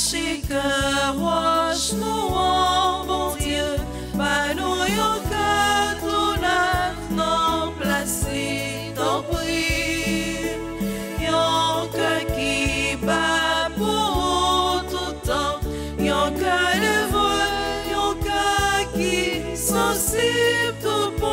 Roche-nous en bon Dieu, bah nous yon cœur tout neuf, non placé dans prix. Yon cœur qui bat pour tout temps, yon cœur de vrai, yon cœur qui sensible tout bon.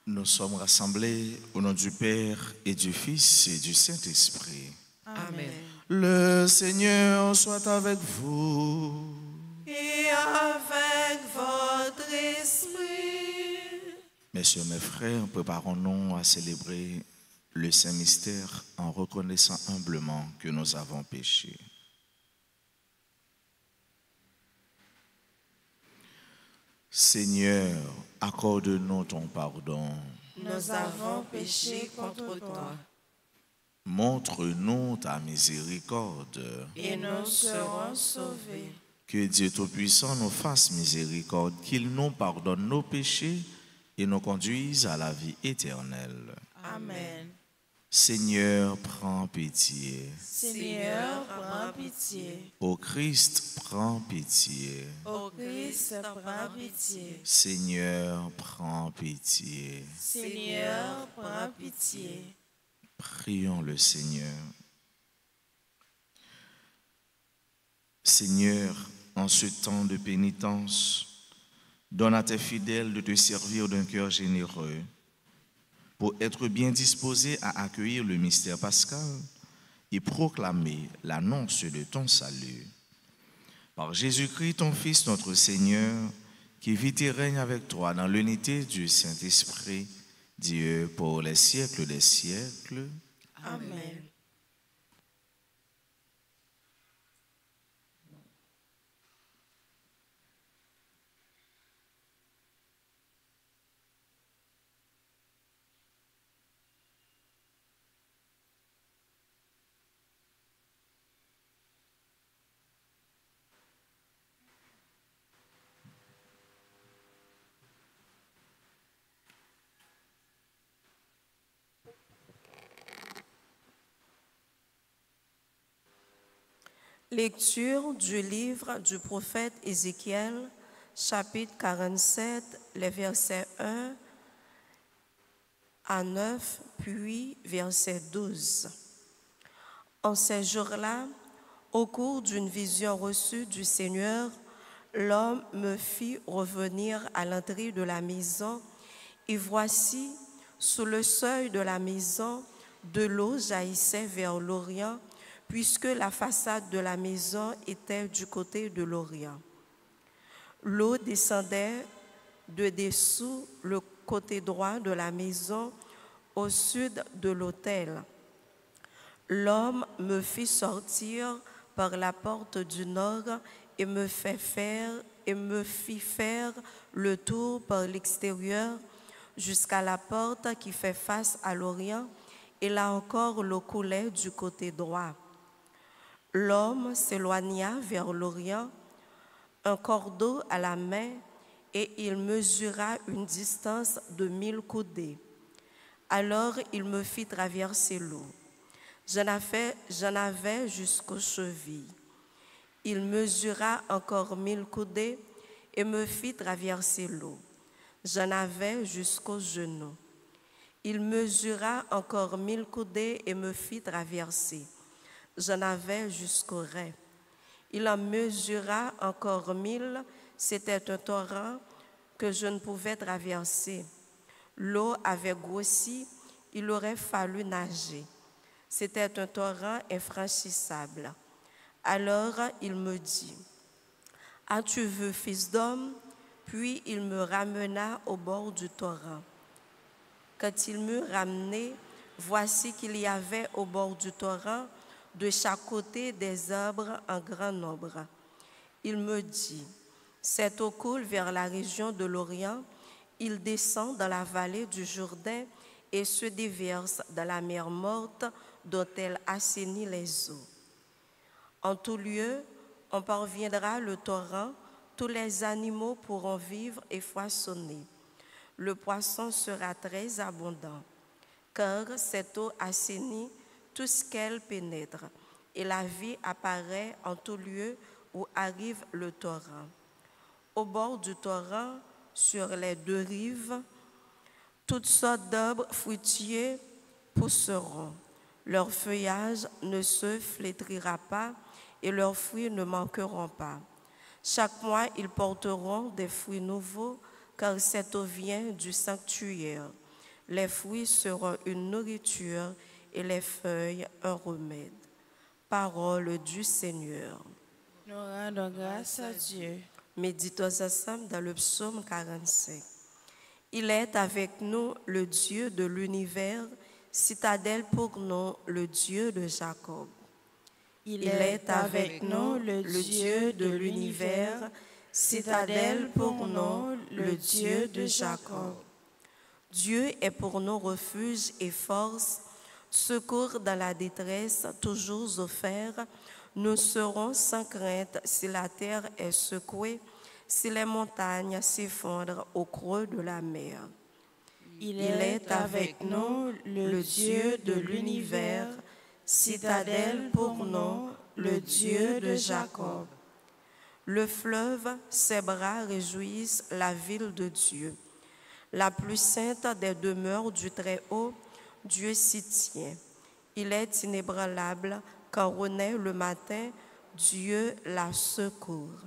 Nous sommes rassemblés au nom du Père et du Fils et du Saint-Esprit. Amen. Le Seigneur soit avec vous. Et avec votre esprit. Messieurs, mes frères, préparons-nous à célébrer le Saint Mystère en reconnaissant humblement que nous avons péché. Seigneur, accorde-nous ton pardon. Nous avons péché contre toi. Montre-nous ta miséricorde. Et nous serons sauvés. Que Dieu Tout-Puissant nous fasse miséricorde, qu'il nous pardonne nos péchés et nous conduise à la vie éternelle. Amen. Seigneur, prends pitié. Seigneur, prends pitié. Ô Christ, prends pitié. Ô Christ, prends pitié. Seigneur, prends pitié. Seigneur, prends pitié. Prions le Seigneur. Seigneur, en ce temps de pénitence, donne à tes fidèles de te servir d'un cœur généreux pour être bien disposés à accueillir le mystère pascal et proclamer l'annonce de ton salut. Par Jésus-Christ, ton Fils, notre Seigneur, qui vit et règne avec toi dans l'unité du Saint-Esprit, Dieu pour les siècles des siècles. Amen. Lecture du livre du prophète Ézéchiel, chapitre 47, les versets 1 à 9, puis verset 12. En ces jours-là, au cours d'une vision reçue du Seigneur, l'homme me fit revenir à l'entrée de la maison, et voici, sous le seuil de la maison, de l'eau jaillissait vers l'Orient, puisque la façade de la maison était du côté de l'Orient. L'eau descendait de dessous le côté droit de la maison, au sud de l'autel. L'homme me fit sortir par la porte du nord et me fit faire le tour par l'extérieur jusqu'à la porte qui fait face à l'Orient, et là encore l'eau coulait du côté droit. L'homme s'éloigna vers l'Orient, un cordeau à la main, et il mesura une distance de 1000 coudées. Alors il me fit traverser l'eau. J'en avais jusqu'aux chevilles. Il mesura encore 1000 coudées et me fit traverser l'eau. J'en avais jusqu'aux genoux. Il mesura encore 1000 coudées et me fit traverser. J'en avais jusqu'aux reins. Il en mesura encore 1000. C'était un torrent que je ne pouvais traverser. L'eau avait grossi, il aurait fallu nager. C'était un torrent infranchissable. Alors il me dit, « As-tu vu, fils d'homme ?» Puis il me ramena au bord du torrent. Quand il m'eut ramené, voici qu'il y avait au bord du torrent, de chaque côté, des arbres en grand nombre. Il me dit, « Cette eau coule vers la région de l'Orient, il descend dans la vallée du Jourdain et se déverse dans la mer morte dont elle assainit les eaux. En tout lieu, on parviendra le torrent, tous les animaux pourront vivre et foisonner. Le poisson sera très abondant, car cette eau assainit tout ce qu'elle pénètre, et la vie apparaît en tout lieu où arrive le torrent. Au bord du torrent, sur les deux rives, toutes sortes d'arbres fruitiers pousseront. Leur feuillage ne se flétrira pas et leurs fruits ne manqueront pas. Chaque mois, ils porteront des fruits nouveaux, car cette eau vient du sanctuaire. Les fruits seront une nourriture et les feuilles un remède. Parole du Seigneur. Nous rendons grâce à Dieu. Méditons ensemble dans le psaume 45. Il est avec nous le Dieu de l'univers, citadelle pour nous, le Dieu de Jacob. Il est avec nous le Dieu de l'univers, citadelle pour nous, le Dieu de Jacob. Dieu est pour nous refuge et force, secours dans la détresse, toujours offert. Nous serons sans crainte si la terre est secouée, si les montagnes s'effondrent au creux de la mer. Il est avec nous le Dieu de l'univers, citadelle pour nous, le Dieu de Jacob. Le fleuve, ses bras réjouissent la ville de Dieu. La plus sainte des demeures du Très-Haut, Dieu s'y tient. Il est inébranlable. Quand renaît le matin, Dieu la secourt.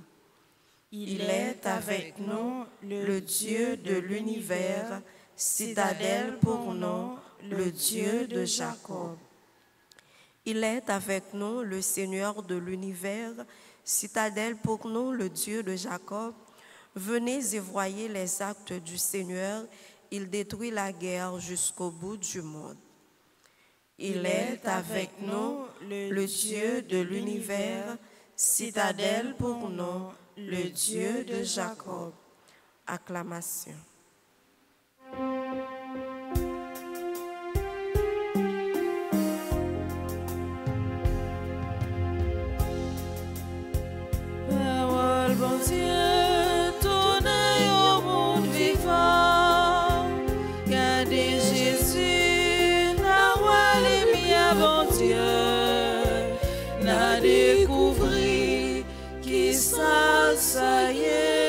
Il est avec nous le Dieu de l'univers, citadelle pour nous, le Dieu de Jacob. Il est avec nous le Seigneur de l'univers, citadelle pour nous, le Dieu de Jacob. Venez et voyez les actes du Seigneur, il détruit la guerre jusqu'au bout du monde. Il est avec nous le Dieu de l'univers, citadelle pour nous, le Dieu de Jacob. Acclamation. Parole bon Dieu, tournez au monde vivant, gardez Jésus, na roi lumière bon Dieu, na découvrir qui ça y est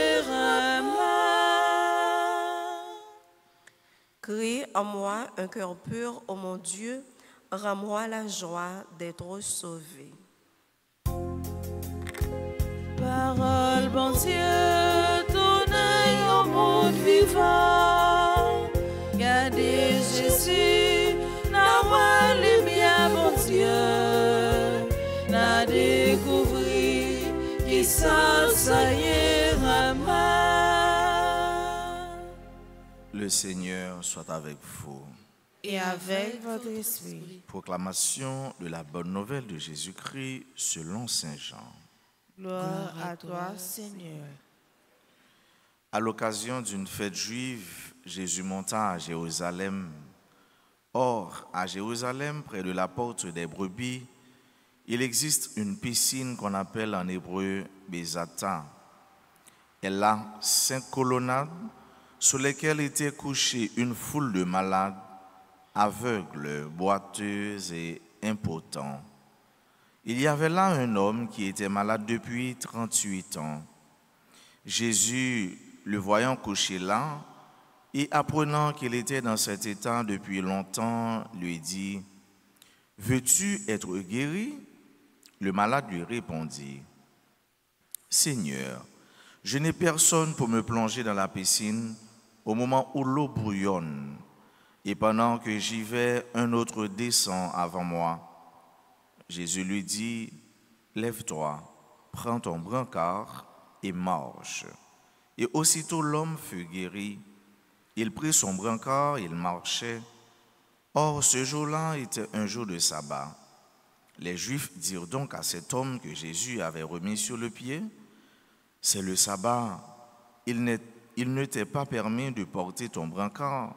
Crée en moi un cœur pur, ô mon Dieu, rends-moi la joie d'être sauvé. Parole bon Dieu, tournez au monde vivant, gardez Jésus, na roi lumière bon Dieu, na découvrir qui ça y est Le Seigneur soit avec vous. et avec votre esprit. Proclamation de la bonne nouvelle de Jésus-Christ selon saint Jean. Gloire à toi, Seigneur. À l'occasion d'une fête juive, Jésus monta à Jérusalem. Or, à Jérusalem, près de la porte des brebis, il existe une piscine qu'on appelle en hébreu Bézata. Elle a 5 colonnades sur lesquelles était couchée une foule de malades, aveugles, boiteux et impotents. Il y avait là un homme qui était malade depuis 38 ans. Jésus, le voyant couché là, et apprenant qu'il était dans cet état depuis longtemps, lui dit, « Veux-tu être guéri ?» Le malade lui répondit, « Seigneur, je n'ai personne pour me plonger dans la piscine au moment où l'eau bouillonne, et pendant que j'y vais, un autre descend avant moi. » Jésus lui dit, « Lève-toi, prends ton brancard et marche. » Et aussitôt l'homme fut guéri. Il prit son brancard, il marchait. Or, ce jour-là était un jour de sabbat. Les Juifs dirent donc à cet homme que Jésus avait remis sur le pied, « C'est le sabbat, il ne t'est pas permis de porter ton brancard. »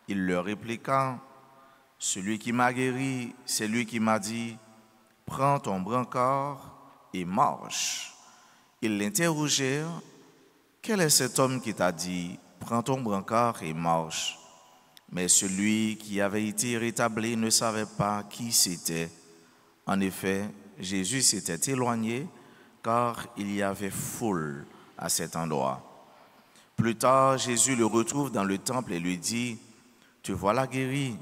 Il leur répliqua, « Celui qui m'a guéri, c'est lui qui m'a dit, « Prends ton brancard et marche. » Ils l'interrogèrent, « Quel est cet homme qui t'a dit, « Prends ton brancard et marche » Mais celui qui avait été rétabli ne savait pas qui c'était. En effet, Jésus s'était éloigné car il y avait foule à cet endroit. Plus tard, Jésus le retrouve dans le temple et lui dit, « Te voilà guéri,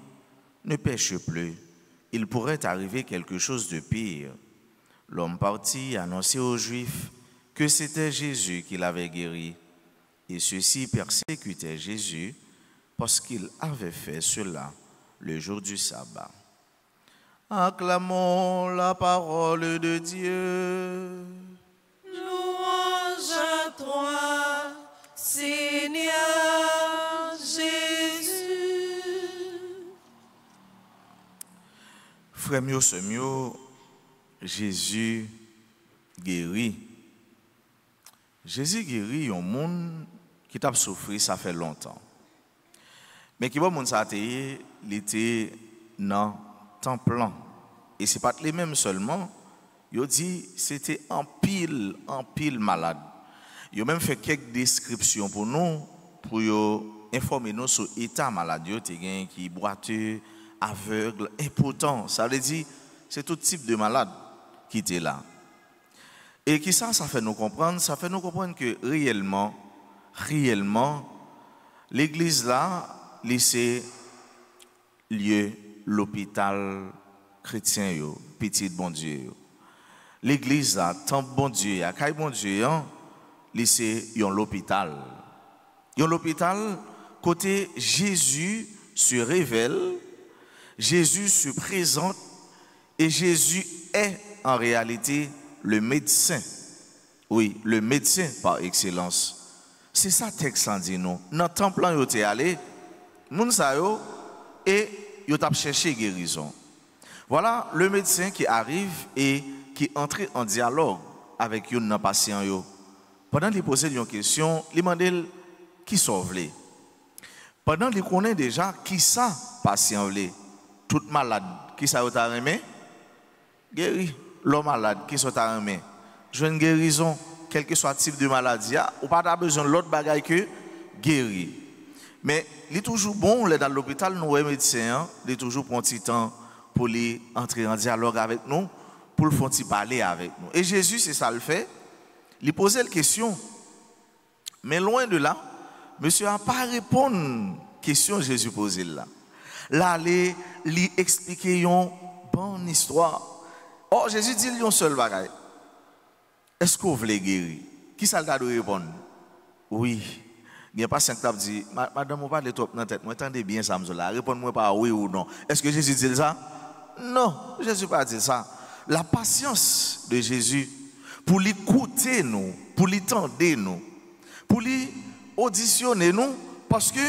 ne pêche plus. Il pourrait t'arriver quelque chose de pire. » L'homme partit annoncer aux Juifs que c'était Jésus qui l'avait guéri. Et ceux-ci persécutaient Jésus parce qu'il avait fait cela le jour du sabbat. Acclamons la parole de Dieu. Louange à toi, Seigneur Jésus. Frère mio, sœur mio, Jésus guérit. Jésus guérit un monde qui t'a souffert, ça fait longtemps. Mais qui va moun sa il était dans temps plan. Et ce n'est pas les mêmes seulement. Il dit c'était en pile malade. Il a même fait quelques descriptions pour nous, pour informer nous sur l'état malade. Il qui boiteux, aveugle, impotent. Ça veut dire c'est tout type de malade qui était là. Et qui ça fait nous comprendre? Ça fait nous comprendre que réellement, l'église là, c'est lieu l'hôpital chrétien yo, petit bon Dieu. L'église là, tant bon Dieu, à caille bon Dieu, c'est l'hôpital. L'hôpital côté Jésus se révèle, Jésus se présente et Jésus est en réalité le médecin. Oui, le médecin par excellence. C'est ça texte en dit nous. Dans le temple où tu es allé, moun sa yo et yo t'a cherché guérison. Voilà le médecin qui arrive et qui entre en dialogue avec un patient yo. Pendant qu'il pose une question, il demande qui sauve les. Pendant qu'il connaît déjà qui ça patient vle. Tout malade qui ça yo t'a remet guéri. L'homme malade qui sont t'a remet. Joine guérison quel que soit le type de maladie, ou pas besoin de l'autre bagaille que guérir. Mais il est toujours bon, dans l'hôpital, nous, les médecins, il est toujours prendre un petit temps pour les entrer en dialogue avec nous, pour le faire parler avec nous. Et Jésus, c'est ça le fait. Il posait la question. Mais loin de là, monsieur n'a pas répondu à la question que Jésus posait là. Là, il expliquait une bonne histoire. Oh, Jésus dit une seule bagaille. Est-ce que vous voulez guérir? Qui ça le répondre? Oui. Il n'y a pas 5 qui dit, madame, vous parlez trop dans la tête, moi, attendez bien ça, répondez-moi pas oui ou non. Est-ce que Jésus dit ça? Non, Jésus n'a pas dit ça. La patience de Jésus, pour l'écouter nous, pour l'entendre nous, pour l'auditionner nous, parce que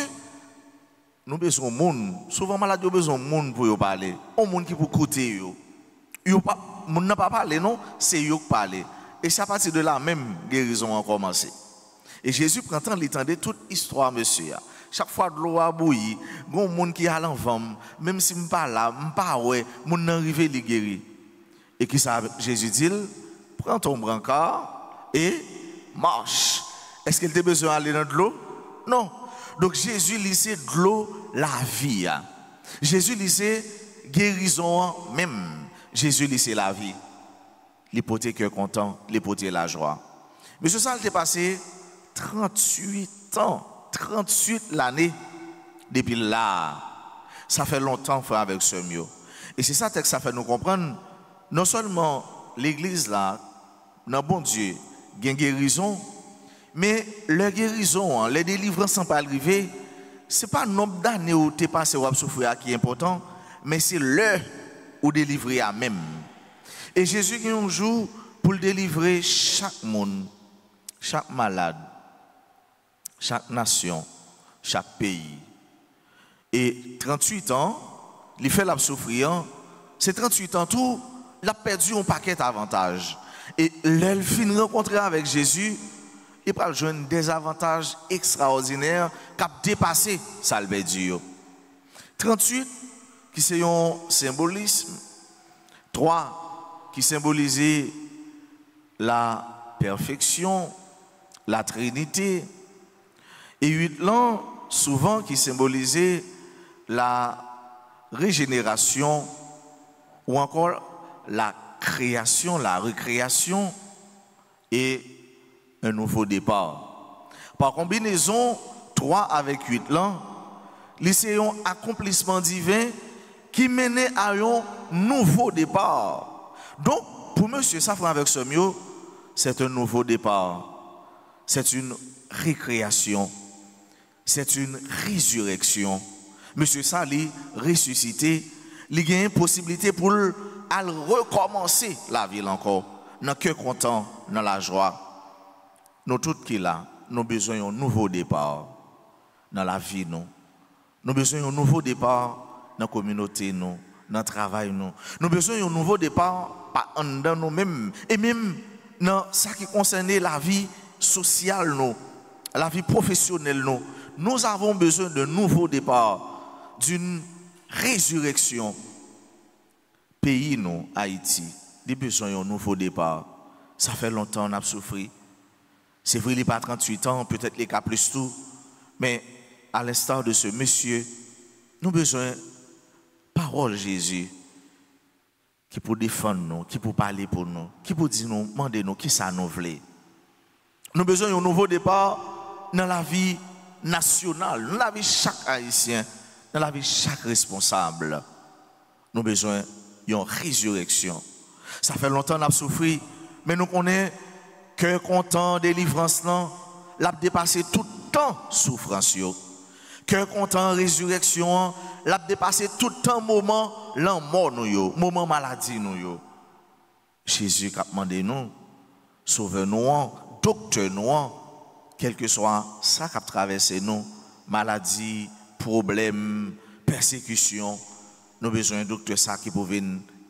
nous avons besoin de monde. Souvent, malade, nous avons besoin de monde pour parler. Un monde qui peut écouter. Nous n'a pas parlé, non, c'est eux qui parlent. Et c'est à partir de là même guérison a commencé. Et Jésus prend temps d'entendre toute histoire, monsieur. Chaque fois que l'eau a bouilli, il y a un monde qui a l'enfant, même si je ne suis pas là, je ne suis pas là, je suis arrivé à guérir. Et qui ça, Jésus dit, prends ton brancard et marche. Est-ce qu'elle a besoin d'aller dans de l'eau? Non. Donc Jésus lisait de l'eau la vie. Jésus lisait guérison même. Jésus lisait la vie. L'hypothèque cœur content, l'hypothèque la joie. Monsieur Sall était passé 38 ans, 38 l'année depuis là. Ça fait longtemps frère avec ce mieux. Et c'est ça que ça fait nous comprendre. Non seulement l'église là, non bon Dieu, il y a une guérison, mais la guérison, les délivrances sont pas arrivées. Ce n'est pas le nombre d'années où tu es passé ou souffrir qui est important, mais c'est l'heure où délivrer à même. Et Jésus qui un jour pour délivrer chaque monde, chaque malade, chaque nation, chaque pays. Et 38 ans, il fait la souffrir. C'est 38 ans tout, il a perdu un paquet d'avantages. Et l'elle finit rencontrer avec Jésus, il va joindre des avantages extraordinaires qui ont dépassé ça le perdu. 38 qui c'est un symbolisme, 3 qui symbolisait la perfection, la Trinité, et 8 là souvent qui symbolisait la régénération ou encore la création, la recréation et un nouveau départ. Par combinaison, 3 avec 8 là, c'est un accomplissement divin qui menait à un nouveau départ. Donc, pour monsieur Safran avec ce mieux, c'est un nouveau départ. C'est une récréation. C'est une résurrection. Monsieur Sali ressuscité, il a une possibilité pour recommencer la vie encore. Dans que content, dans la joie. Nous tous qui là, nous avons besoin d'un nouveau départ dans la vie nous. Nous avons besoin d'un nouveau départ dans la communauté nous, dans le travail nous. Nous avons besoin d'un nouveau départ dans nous-mêmes et même dans ce qui concerne la vie sociale nous, la vie professionnelle nous. Nous avons besoin d'un nouveau départ, d'une résurrection. Pays nous, Haïti, a besoin d'un nouveau départ. Ça fait longtemps qu'on a souffert. C'est vrai, il n'est pas 38 ans, peut-être les cas plus tout, mais à l'instar de ce monsieur, nous avons besoin de parole Jésus qui peut défendre nous, qui peut parler pour nous, qui peut dire nous, demander nous, qui ça nous voulait. Nous avons besoin d'un nouveau départ dans la vie nationale, dans la vie de chaque Haïtien, dans la vie de chaque responsable. Nous avons besoin d'une résurrection. Ça fait longtemps qu'on a souffert, mais nous connaissons que content, délivrance, l'a dépassé tout le temps souffrance. Que content, résurrection, l'a dépassé tout le temps moment, mort nous, moment maladie nous. Jésus a demandé nous, sauvez-nous, docteur nous, quel que soit ça qui a traversé nous, maladie, problème, persécution, nous avons besoin d'un docteur ça qui pouvait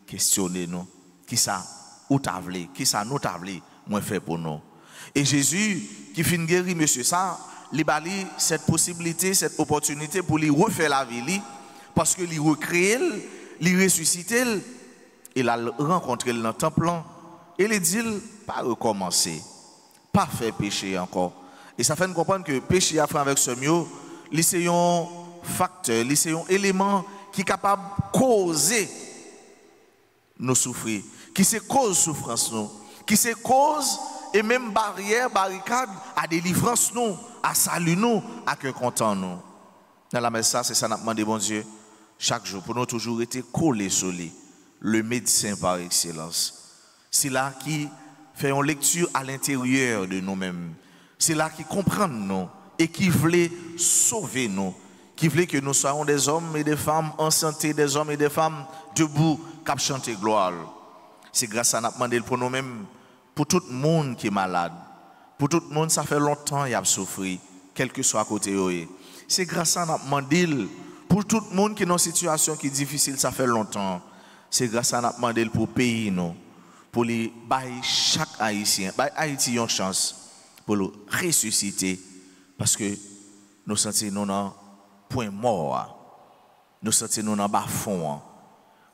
questionner nous. Qui ça, où t'as voulu, qui ça nous t'a voulu, moi fait pour nous. Et Jésus, qui finit guérir monsieur ça, il a eu cette possibilité, cette opportunité pour lui refaire la vie, parce que lui recréer, lui ressusciter, il a rencontré dans le temple, et il dit, pas recommencer, pas faire péché encore. Et ça fait nous comprendre que le péché à faire avec ce mieux, c'est un facteur, c'est un élément qui est capable de causer nos souffrir, qui c'est cause souffrance nous, qui c'est cause et même barrière, barricade à délivrance nous, à salut nous, à cœur content nous. Dans la messe, c'est ça nous demande bon Dieu, chaque jour, pour nous toujours être collés sur lui, le médecin par excellence. C'est là qui fait une lecture à l'intérieur de nous-mêmes. C'est là qui comprend nous et qui voulait sauver nous, qui voulait que nous soyons des hommes et des femmes en santé, des hommes et des femmes debout, qui chantent gloire. C'est grâce à nous demandé pour nous-mêmes, pour tout le monde qui est malade, pour tout le monde, ça fait longtemps qu'il a souffert, quel que soit à côté. C'est grâce à nous demandé pour tout le monde qui est dans une situation qui est difficile, ça fait longtemps. C'est grâce à nous demandé pour le pays, nous, pour les chaque Haïtien, Haïti a une chance pour le ressusciter, parce que nous sentons nous dans point mort, nous sentons nous dans bas fond.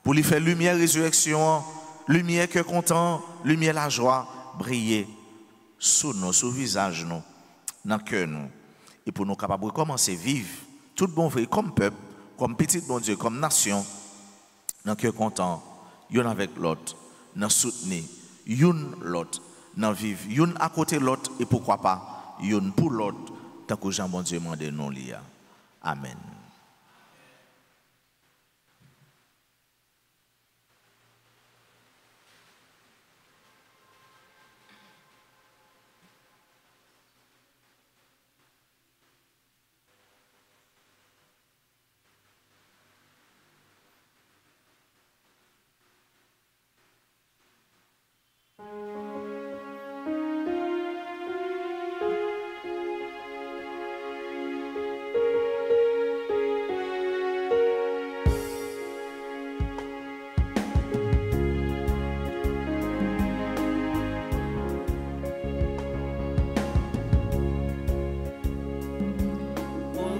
Pour lui faire lumière, résurrection, lumière que content, lumière la joie, briller sous nous, sous le visage nous, dans le cœur nous. Et pour nous capables de commencer à vivre tout bon vrai comme peuple, comme petit bon Dieu, comme nation, dans le cœur content, yon avec l'autre, dans soutenir, yon l'autre, dans vivre, yon à côté l'autre et pourquoi pas, yon pour l'autre, tant que Jean bon Dieu m'a demandé non lia. Amen.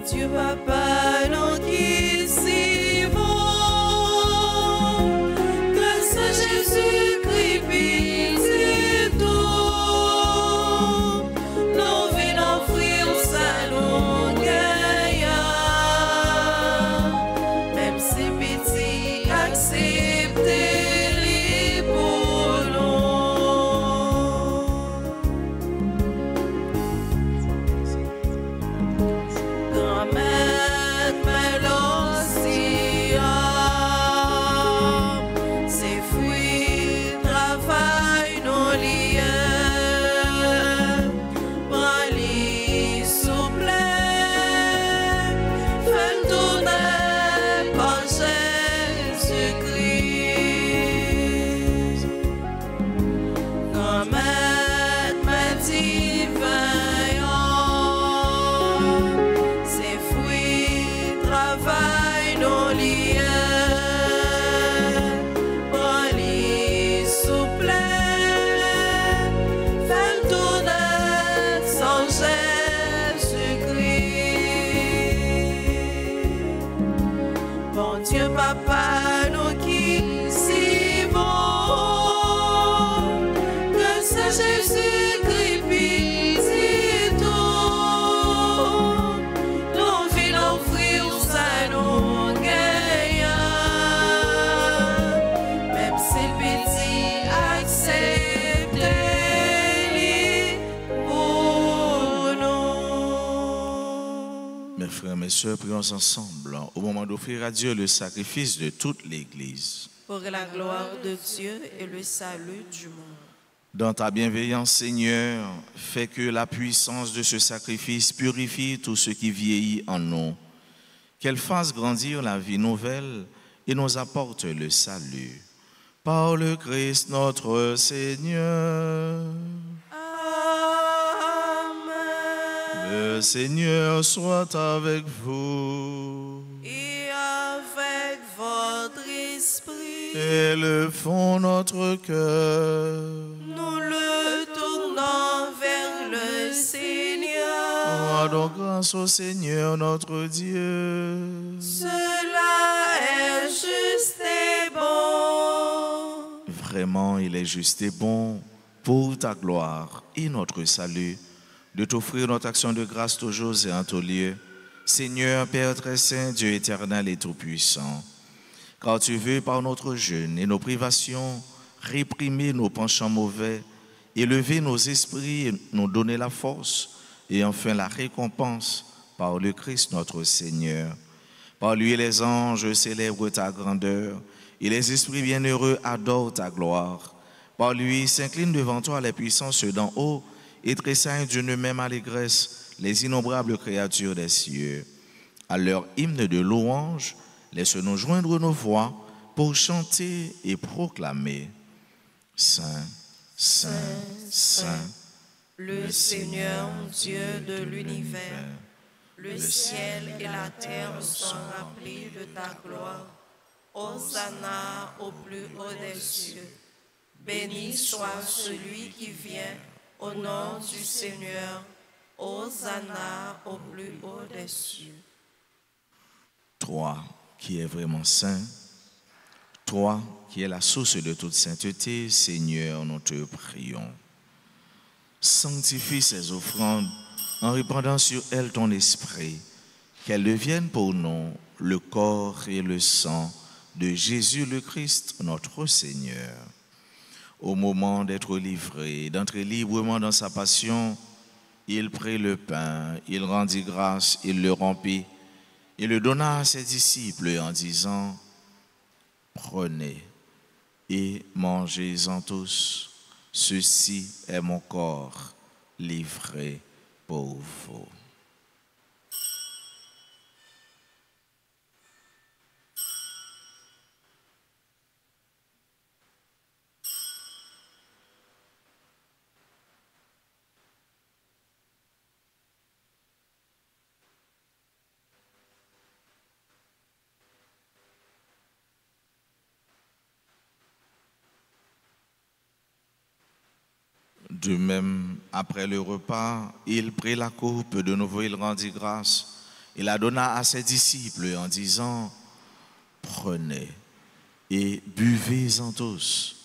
Dieu Papa, nous qui suivons, grâce à Jésus-Christ, petit tout, nous venons offrir ça nous gagnons, même si petit, acceptez-les pour nous. Dieu Papa, nous qui suivons, grâce à Jésus-Christ, petit tout, nous venons offrir ça nous gagnons, même si petit, acceptez-les pour nous. Mes frères, mes sœurs, prions ensemble au moment d'offrir à Dieu le sacrifice de toute l'Église. Pour la gloire de Dieu et le salut du monde. Dans ta bienveillance, Seigneur, fais que la puissance de ce sacrifice purifie tout ce qui vieillit en nous, qu'elle fasse grandir la vie nouvelle et nous apporte le salut. Par le Christ notre Seigneur. Le Seigneur soit avec vous. Et avec votre esprit. Élevons notre cœur. Nous le tournons vers le Seigneur. Rendons grâce au Seigneur notre Dieu. Cela est juste et bon. Vraiment, il est juste et bon pour ta gloire et notre salut de t'offrir notre action de grâce toujours et en tout lieu. Seigneur, Père très saint, Dieu éternel et tout-puissant, car tu veux par notre jeûne et nos privations réprimer nos penchants mauvais, élever nos esprits et nous donner la force et enfin la récompense par le Christ notre Seigneur. Par lui les anges célèbrent ta grandeur et les esprits bienheureux adorent ta gloire. Par lui s'inclinent devant toi les puissances d'en haut et tressaillent d'une même allégresse les innombrables créatures des cieux. À leur hymne de louange, laisse-nous joindre nos voix pour chanter et proclamer. Saint, Saint, Saint, le Seigneur Dieu de l'univers, le ciel et la terre sont remplis de ta gloire. Hosanna au plus haut des cieux. Béni soit celui qui vient au nom du Seigneur. Hosanna au plus haut des cieux. Toi qui es vraiment saint, toi qui es la source de toute sainteté, Seigneur, nous te prions. Sanctifie ces offrandes en répandant sur elle ton esprit, qu'elle devienne pour nous le corps et le sang de Jésus le Christ, notre Seigneur. Au moment d'être livré, d'entrer librement dans sa passion, il prit le pain, il rendit grâce, il le rompit, et le donna à ses disciples en disant, « Prenez et mangez-en tous, ceci est mon corps livré pour vous. » De même, après le repas, il prit la coupe, de nouveau il rendit grâce, il la donna à ses disciples en disant, « Prenez et buvez-en tous,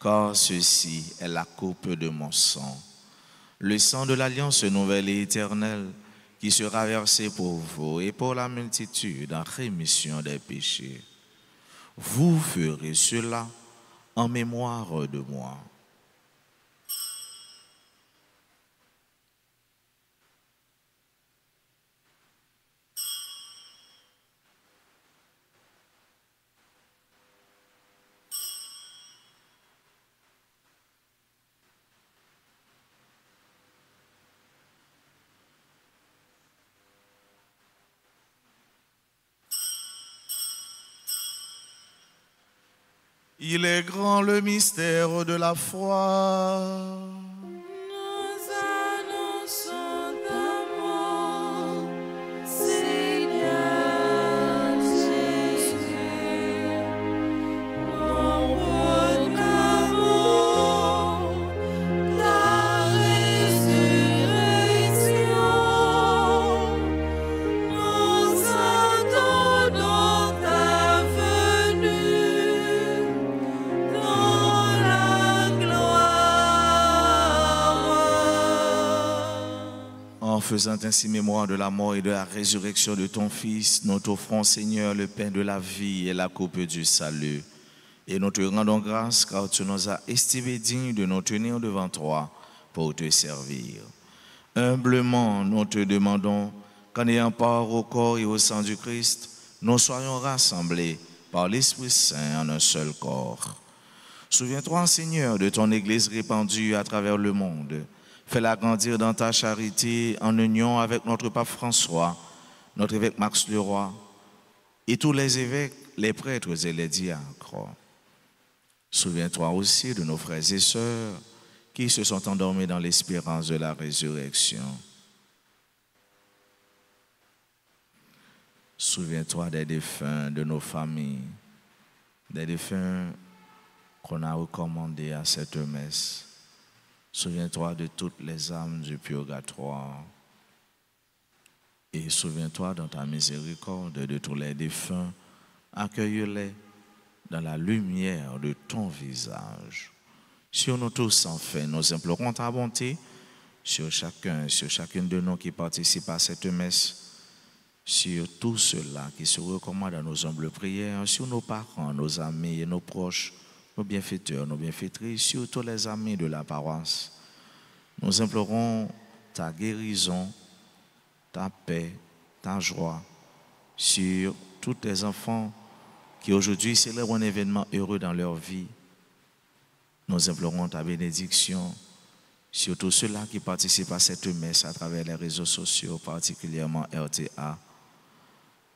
car ceci est la coupe de mon sang, le sang de l'alliance nouvelle et éternelle, qui sera versé pour vous et pour la multitude en rémission des péchés. Vous ferez cela en mémoire de moi. » Il est grand le mystère de la foi. Nous annonçons ta mort, Seigneur Jésus. Nous proclamons ta résurrection. Nous attendons ta venue dans la gloire. En faisant ainsi mémoire de la mort et de la résurrection de ton Fils, nous t'offrons, Seigneur, le pain de la vie et la coupe du salut. Et nous te rendons grâce car tu nous as estimés dignes de nous tenir devant toi pour te servir. Humblement, nous te demandons qu'en ayant part au corps et au sang du Christ, nous soyons rassemblés par l'Esprit Saint en un seul corps. Souviens-toi, Seigneur, de ton Église répandue à travers le monde. Fais-la grandir dans ta charité en union avec notre pape François, notre évêque Max Leroy et tous les évêques, les prêtres et les diacres. Souviens-toi aussi de nos frères et sœurs qui se sont endormis dans l'espérance de la résurrection. Souviens-toi des défunts de nos familles, des défunts qu'on a recommandés à cette messe. Souviens-toi de toutes les âmes du purgatoire. Et souviens-toi dans ta miséricorde de tous les défunts. Accueille-les dans la lumière de ton visage. Sur nous tous, enfin, nous implorons ta bonté sur chacune de nous qui participent à cette messe, sur tous ceux-là qui se recommandent à nos humbles prières, sur nos parents, nos amis et nos proches, nos bienfaiteurs, nos bienfaitrices, sur tous les amis de la paroisse. Nous implorons ta guérison, ta paix, ta joie sur tous tes enfants qui aujourd'hui célèbrent un événement heureux dans leur vie. Nous implorons ta bénédiction sur tous ceux-là qui participent à cette messe à travers les réseaux sociaux, particulièrement RTA.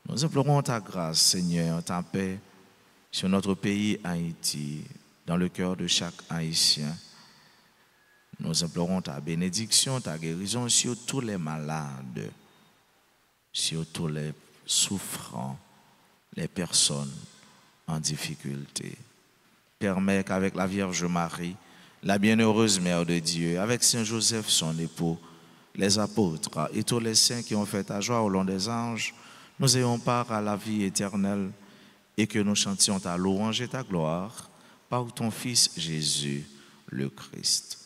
Nous implorons ta grâce, Seigneur, ta paix sur notre pays Haïti, dans le cœur de chaque Haïtien. Nous implorons ta bénédiction, ta guérison sur tous les malades, sur tous les souffrants, les personnes en difficulté. Permets qu'avec la Vierge Marie, la bienheureuse Mère de Dieu, avec Saint Joseph, son époux, les apôtres et tous les saints qui ont fait ta joie au long des anges, nous ayons part à la vie éternelle et que nous chantions ta louange et ta gloire par ton Fils Jésus, le Christ.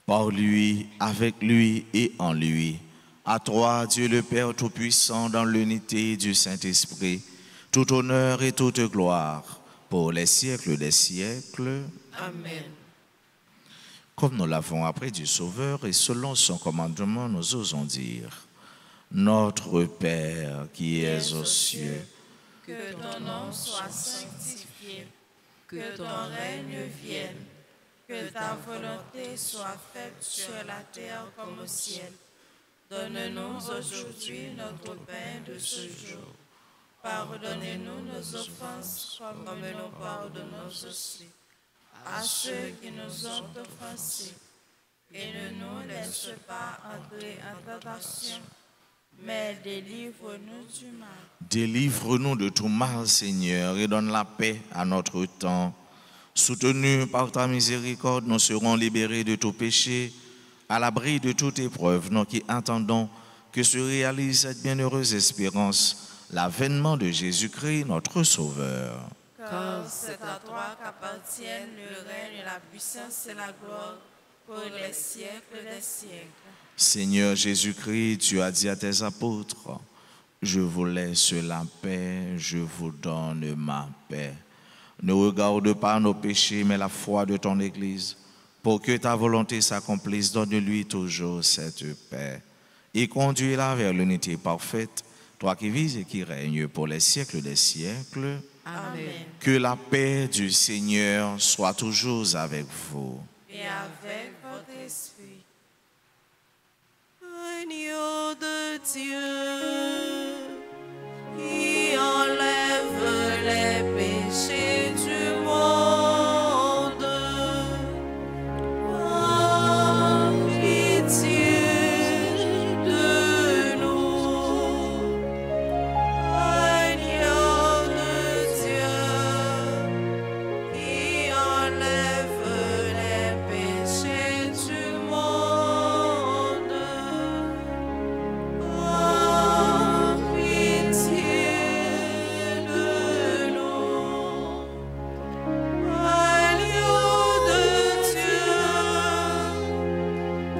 par lui, avec lui et en lui. À toi, Dieu le Père Tout-Puissant, dans l'unité du Saint-Esprit, tout honneur et toute gloire, pour les siècles des siècles. Amen. Comme nous l'avons appris du Sauveur et selon son commandement, nous osons dire: Notre Père qui es aux cieux, que ton nom soit sanctifié, que ton règne vienne, que ta volonté soit faite sur la terre comme au ciel. Donne-nous aujourd'hui notre pain de ce jour. Pardonnez-nous nos offenses comme nous pardonnons aussi à ceux qui nous ont offensés. Et ne nous laisse pas entrer en tentation, mais délivre-nous du mal. délivre-nous de tout mal, Seigneur, et donne la paix à notre temps. Soutenus par ta miséricorde, nous serons libérés de tout péché, à l'abri de toute épreuve, nous qui attendons que se réalise cette bienheureuse espérance, l'avènement de Jésus-Christ, notre Sauveur. Car c'est à toi qu'appartiennent le règne, la puissance et la gloire pour les siècles des siècles. Seigneur Jésus-Christ, tu as dit à tes apôtres: je vous laisse la paix, je vous donne ma paix. Ne regarde pas nos péchés, mais la foi de ton Église. Pour que ta volonté s'accomplisse, donne-lui toujours cette paix. Et conduis-la vers l'unité parfaite, toi qui vis et qui règnes pour les siècles des siècles. Amen. Que la paix du Seigneur soit toujours avec vous. Et avec votre esprit. Agneau de Dieu, qui enlève les péchés du monde, aie pitié de nous. Agneau de Dieu, qui enlève les péchés du monde, aie pitié de nous. Agneau de Dieu,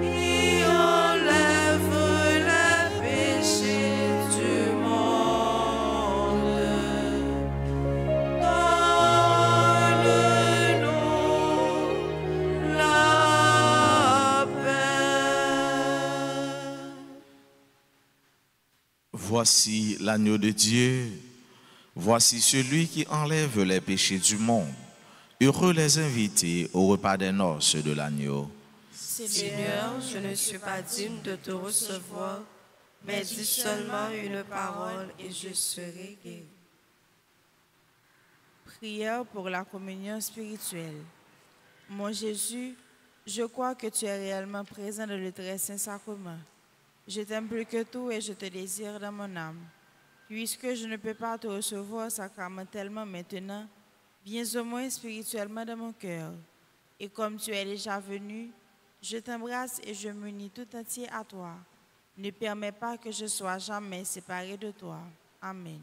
qui enlève les péchés du monde, donne-nous la paix. Voici l'agneau de Dieu, voici celui qui enlève les péchés du monde. Heureux les invités au repas des noces de l'agneau. Seigneur, je ne suis pas digne de te recevoir, mais dis seulement une parole et je serai guéri. Prière pour la communion spirituelle. Mon Jésus, je crois que tu es réellement présent dans le très saint sacrement. Je t'aime plus que tout et je te désire dans mon âme. Puisque je ne peux pas te recevoir sacramentellement maintenant, viens au moins spirituellement dans mon cœur. Et comme tu es déjà venu, je t'embrasse et je m'unis tout entier à toi. Ne permets pas que je sois jamais séparé de toi. Amen.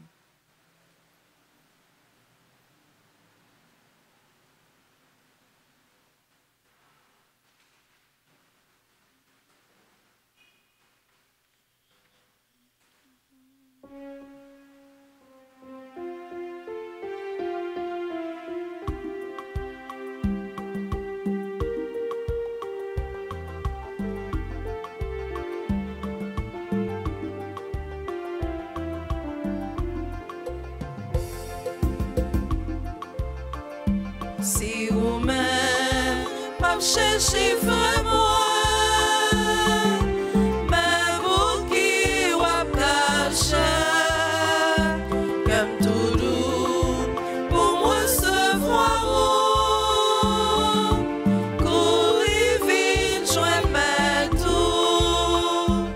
Si vous-même pas chercher vraiment, mais vous qui vous attachez, comme tout doux, pour moi recevoir, courir vite, joindre mes tours,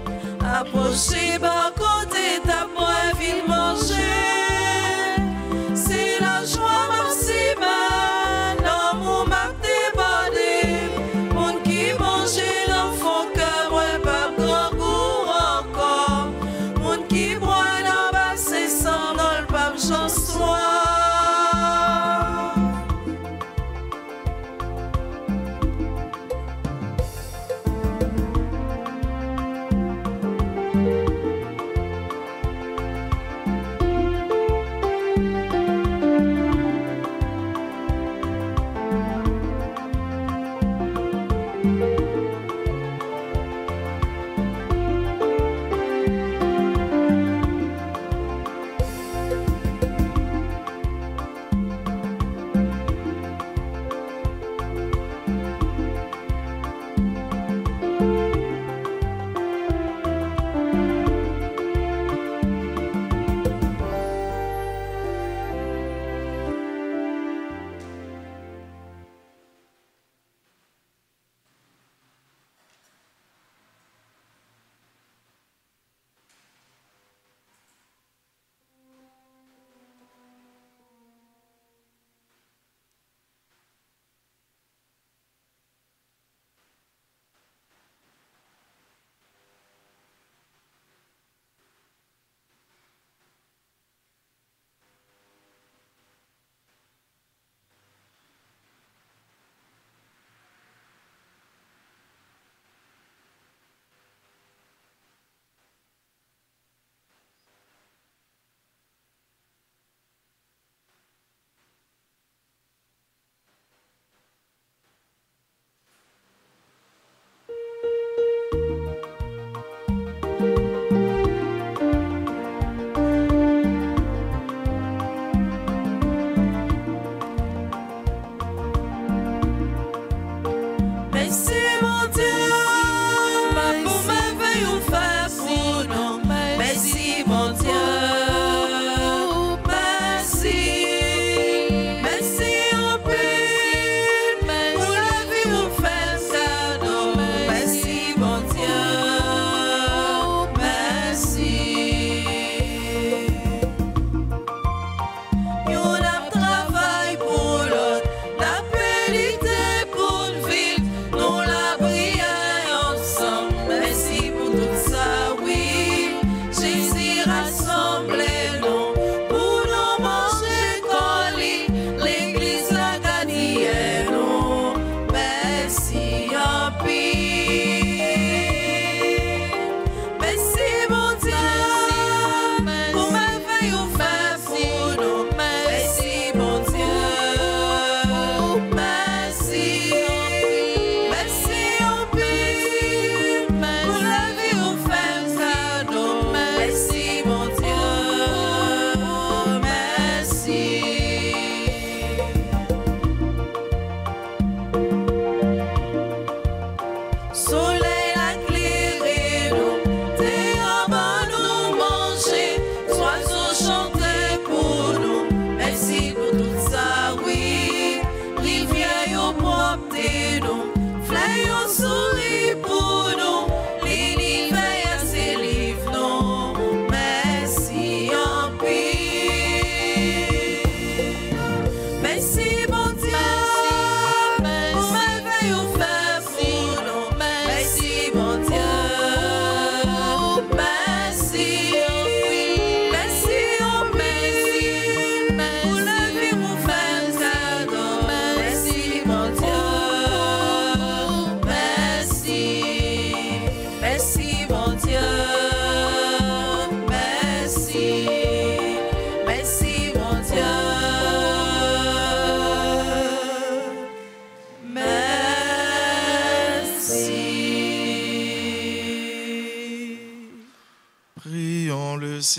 approcher par côté ta boîte, vite manger, c'est la joie maximale. Mon qui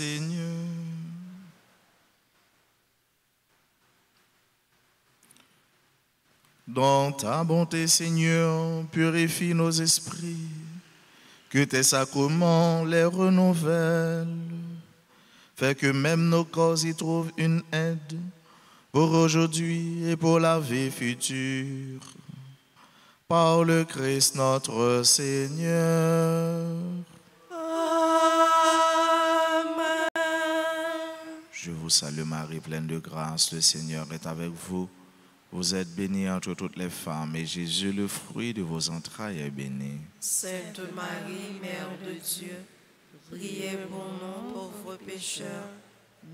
Seigneur. Dans ta bonté, Seigneur, purifie nos esprits, que tes sacrements les renouvellent. Fais que même nos corps y trouvent une aide pour aujourd'hui et pour la vie future. Par le Christ notre Seigneur. Amen. Je vous salue Marie, pleine de grâce, le Seigneur est avec vous. Vous êtes bénie entre toutes les femmes, et Jésus, le fruit de vos entrailles, est béni. Sainte Marie, Mère de Dieu, priez pour nous pauvres pécheurs,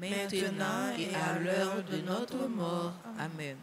maintenant et à l'heure de notre mort. Amen.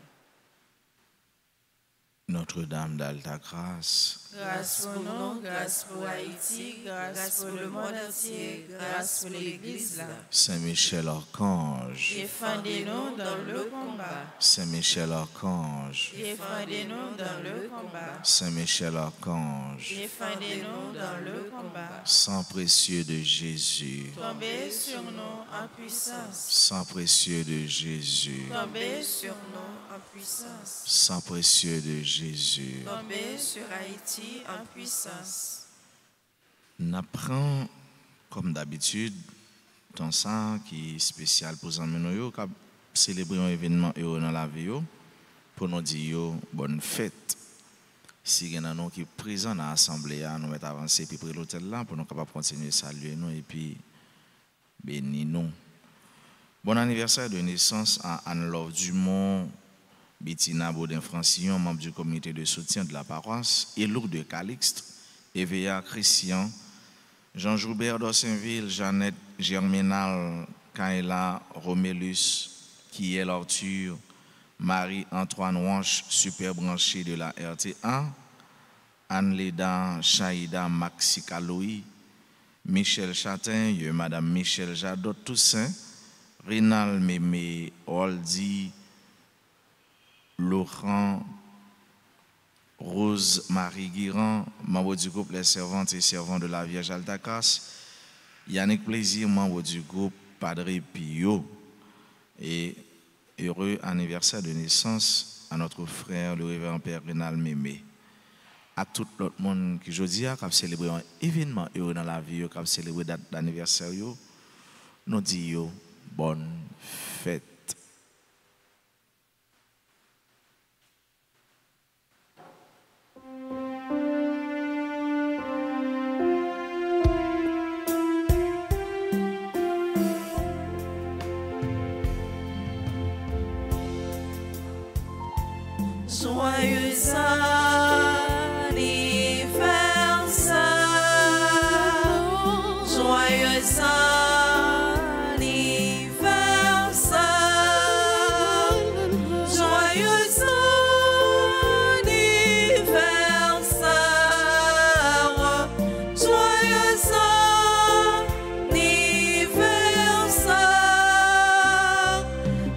Notre-Dame d'Alta Grâce, Grâce pour nous, grâce pour Haïti, grâce pour le monde entier, grâce pour l'Église là. Saint Michel Archange, Défendez-nous dans le combat. Saint Michel Archange, Défendez-nous dans le combat. Saint Michel Archange, Défendez-nous dans le combat. Sang précieux de Jésus, Tombez sur nous en puissance. Sang précieux de Jésus, Tombez sur nous en puissance. Sang précieux de Jésus. Tombez sur Haïti en puissance. Nous apprenons, comme d'habitude, dans ça qui est spécial pour nous, qui célébrer un événement dans la vie, pour nous dire bonne fête. Si il y a qui sont présents dans l'Assemblée, nous mettons avancer puis près l'hôtel là pour nous capables continuer à saluer nous et puis bénir nous. Bon anniversaire de naissance à Anne-Laure Dumont, Bettina Baudin-Francillon, membre du comité de soutien de la paroisse, et Lourdes Calixte, Evea Christian, Jean-Joubert d'Ossainville, Jeannette Germinal, Kaela Romélus, Kiel Arthur, Marie-Antoine Wanche, super branché de la RTA, Anne-Léda Chaïda Maxicaloï, Michel Châtain, Madame Michel Jadot Toussaint, Rénal Mémé Oldi, Laurent Rose-Marie Guiran, membre du groupe Les Servantes et Servants de la Vierge Altacas, Yannick Plaisir, membre du groupe Padre Pio, et heureux anniversaire de naissance à notre frère, le révérend Père Rénal Mémé. À tout l'autre monde qui aujourd'hui a célébré un événement heureux dans la vie, qui a célébré date d'anniversaire, nous disons bonne fête. Joyeux anniversaire, joyeux anniversaire, joyeux anniversaire, joyeux anniversaire,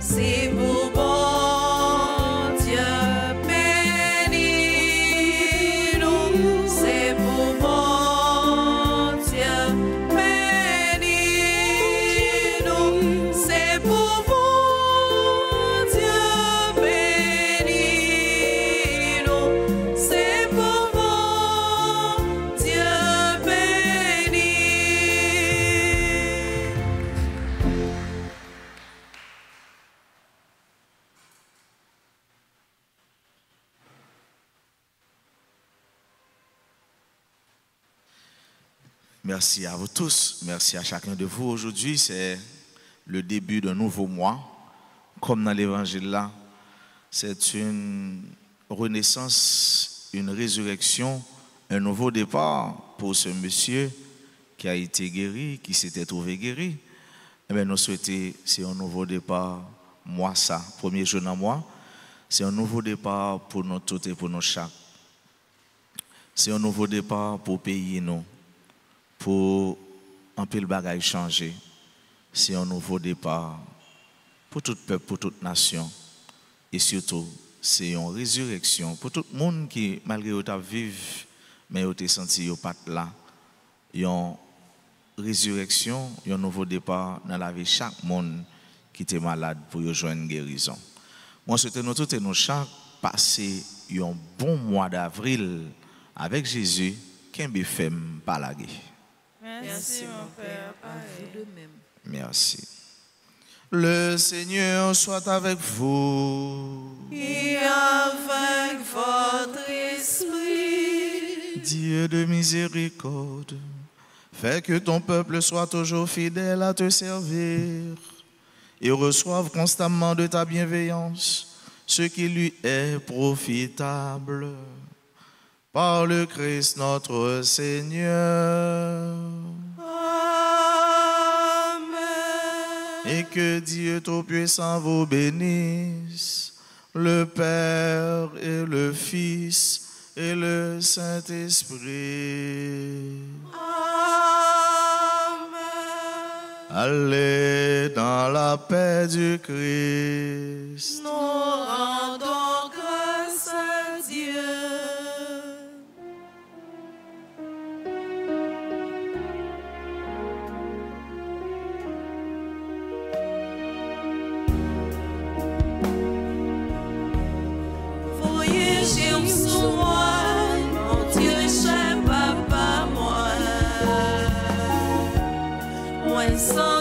c'est pour bon Dieu. Merci à vous tous, merci à chacun de vous. Aujourd'hui, c'est le début d'un nouveau mois. Comme dans l'évangile là, c'est une renaissance, une résurrection, un nouveau départ pour ce monsieur qui a été guéri, qui s'était trouvé guéri. Eh bien, nous souhaitons, c'est un nouveau départ, moi ça, premier jour dans moi, c'est un nouveau départ pour nous tous et pour nous chaque. C'est un nouveau départ pour payer nous. Pour un peu le bagage changer. C'est un nouveau départ pour tout peuple, pour toute nation. Et surtout, c'est une résurrection pour tout le monde qui, malgré eux, vivent, mais ils ont senti qu'ils pas là. Ils ont résurrection, un nouveau départ dans la vie de chaque monde qui était malade pour rejoindre une guérison. Moi, souhaite nous tous et nous chaque passer un bon mois d'avril avec Jésus, qu'un bifem pas la guerre. Merci, mon Père. Vous de même. Merci. Le Seigneur soit avec vous. Et avec votre esprit. Dieu de miséricorde, fais que ton peuple soit toujours fidèle à te servir et reçoive constamment de ta bienveillance ce qui lui est profitable. Par le Christ notre Seigneur. Et que Dieu Tout-Puissant vous bénisse, le Père et le Fils et le Saint-Esprit. Amen. Allez dans la paix du Christ. Nous rendons grâce à Dieu. Sur moi, mon Dieu, cher papa, moi sans